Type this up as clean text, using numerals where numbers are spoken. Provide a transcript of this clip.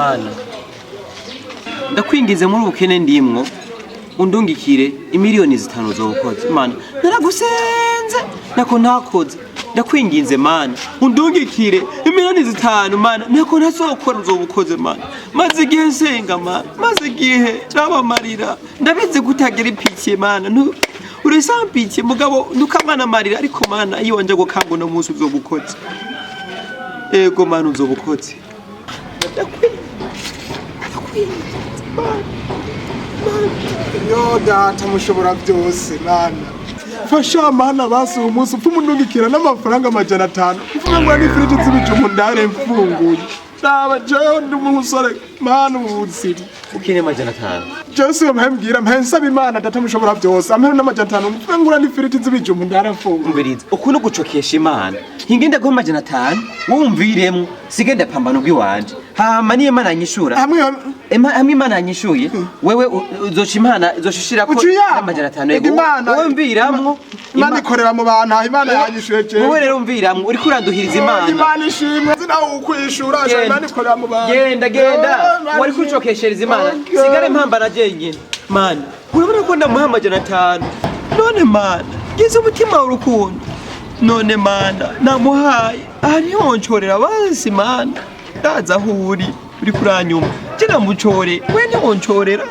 mana ndakwingize muri ubukene ndimwo undungikire imiliyoni 5 zokoze mana naragusenze nako ntakoze ndakwinginze mana undungikire imiliyoni 5 mana nako ntazokora uzobukoze mana maze igihe nsenga mana maze igihe nabamarira ndabize gutagira ipikiye mana urisampikiye mugabo nukamana marira ariko mana iyo wanje gukanga no munsi uzobukoze ego mana uzobukoze yo data mushobora byose mana fasha mana basi umunsi upfa umundungikira n'amafaranga 500 uvuga ngo ni frite z'ibijumbu ndare mfunguye daba jewe ndi umusore mana ubuzima ukine 500 Jose mpembwira mpensaba imana data mushobora byose amene n'amajana 5 uvuga ngo ni frite z'ibijumbu ndare mfunguye umbiriza ukuntu gucokesha imana hingenda go 500 wumviremo sigenda pambano bw'iwanje hama niye mana nyishura hamwe imana yanyishuye wewe uzoca imana uzoshishira ko 500 yego wowe mviramwo imana ikorera mu bantu imana yanyishuye je wowe rero mviramwo uri kuranduhiriza imana ishimwe zina ukwishura imana ikorera mu bantu genda wari kucokeshereza imana sigare mpambara jenyine mana urabona ko ndamuha 500 none mana gize umutima w'urukundo none mana namuhaye ari honcorera basi mana ndaza huri uri kuranyuma jina mucore we ni honcorera